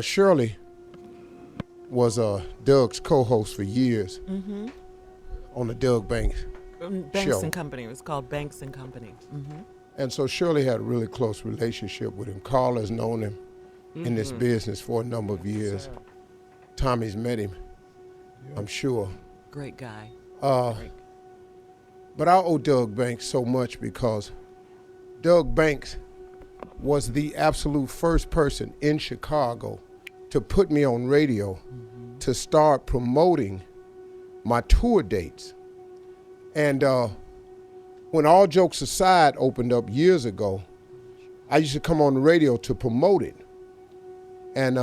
Shirley was Doug's co-host for years on the Doug Banks Banks show. and Company. It was called Banks and Company. And so Shirley had a really close relationship with him. Carl has known him in this business for a number of years. Tommy's met him, I'm sure. Great guy. But I owe Doug Banks so much because Doug Banks was the absolute first person in Chicago to put me on radio to start promoting my tour dates. And when All Jokes Aside opened up years ago, I used to come on the radio to promote it. And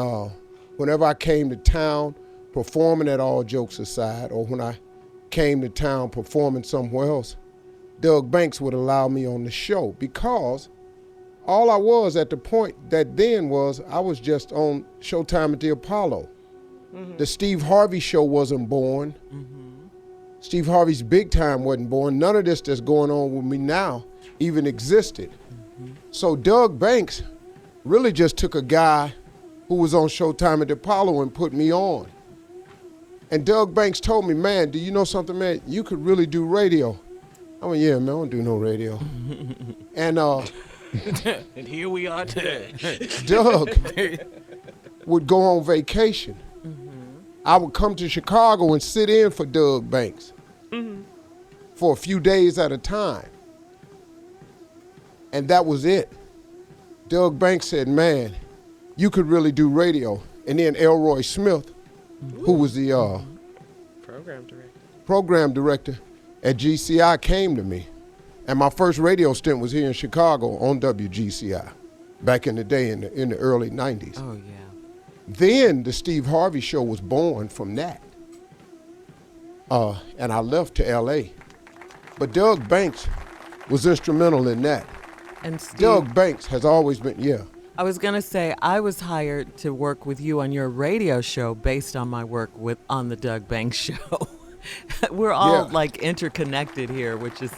whenever I came to town performing at All Jokes Aside, or when I came to town performing somewhere else, Doug Banks would allow me on the show because all I was at the point that then was I was just on Showtime at the Apollo. The Steve Harvey show wasn't born. Steve Harvey's Big Time wasn't born. None of this that's going on with me now even existed. So Doug Banks really just took a guy who was on Showtime at the Apollo and put me on. And Doug Banks told me, man, do you know something, man? You could really do radio. I went, yeah, man, I don't do no radio. And And here we are today. Doug would go on vacation. I would come to Chicago and sit in for Doug Banks for a few days at a time. And that was it. Doug Banks said, man, you could really do radio. And then Elroy Smith, who was the program director at GCI, came to me. And my first radio stint was here in Chicago on WGCI back in the day in the early 90s. Oh, yeah. Then the Steve Harvey show was born from that. And I left to L.A. But Doug Banks was instrumental in that. And Steve, Doug Banks has always been, yeah. I was going to say, I was hired to work with you on your radio show based on my work on the Doug Banks show. We're all like interconnected here, which is,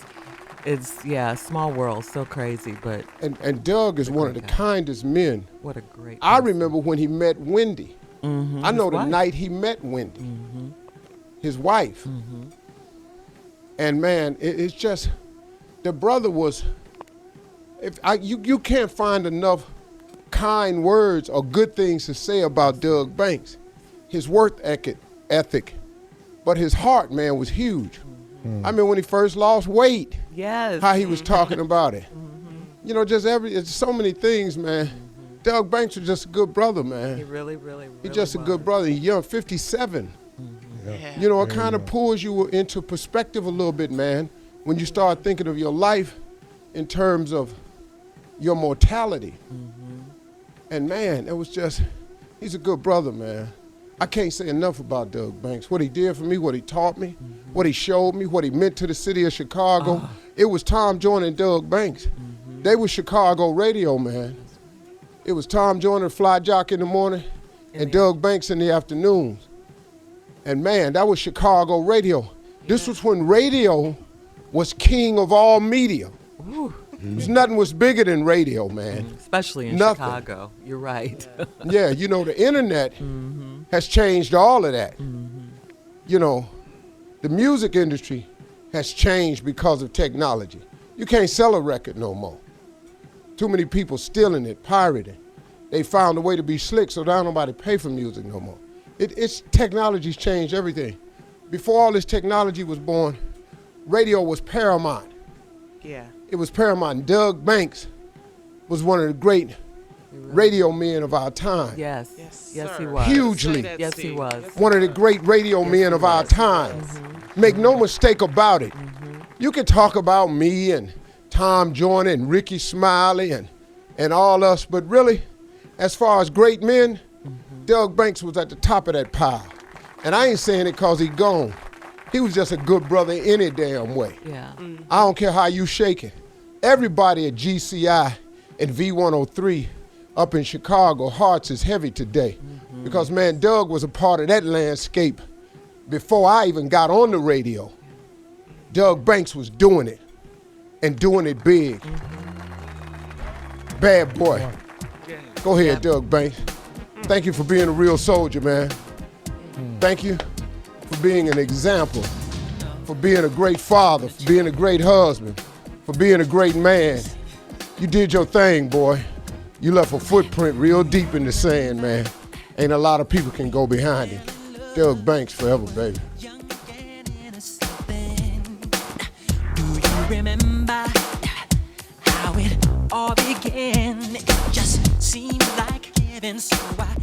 small world, so crazy, but. And Doug is one of the kindest men. What a great I person. remember when he met Wendy. I know the night he met Wendy, his wife. And man, it's just, the brother was, you can't find enough kind words or good things to say about Doug Banks. His work ethic, but his heart, man, was huge. I mean, when he first lost weight, how he was talking about it. You know, it's so many things, man. Doug Banks was just a good brother, man. He really, really, really He's just a was. good brother. He's young, 57. You know, it kind of pulls you into perspective a little bit, man, when you start thinking of your life in terms of your mortality. And man, it was just, he's a good brother, man. I can't say enough about Doug Banks. What he did for me, what he taught me, what he showed me, what he meant to the city of Chicago. It was Tom Joyner and Doug Banks. They were Chicago radio, man. It was Tom Joyner, Fly Jock in the morning, and Doug Banks in the afternoons. And man, that was Chicago radio. This was when radio was king of all media. Nothing was bigger than radio, man. Especially in Nothing. Chicago. You're right. Yeah, you know, the internet has changed all of that. You know, the music industry has changed because of technology. You can't sell a record no more. Too many people stealing it, pirating. They found a way to be slick so now nobody pay for music no more. Technology's changed everything. Before all this technology was born, radio was paramount. Yeah. It was paramount. Doug Banks was one of the great radio men of our time. Yes, he sir. was. Hugely. Yes, he was. One of the great radio men of our time. Make no mistake about it. You can talk about me and Tom Joyner and Ricky Smiley and all us, but really, as far as great men, Doug Banks was at the top of that pile. And I ain't saying it because he gone. He was just a good brother any damn way. Yeah. I don't care how you shake it. Everybody at GCI and V103 up in Chicago, hearts is heavy today. Because, man, Doug was a part of that landscape before I even got on the radio. Doug Banks was doing it and doing it big. Bad boy. Go ahead, Doug Banks. Thank you for being a real soldier, man. Thank you for being an example, for being a great father, for being a great husband, for being a great man. You did your thing, boy. You left a footprint real deep in the sand, man. Ain't a lot of people can go behind it. Doug Banks forever, baby. Do you remember how it all began? It just seemed like heaven, so I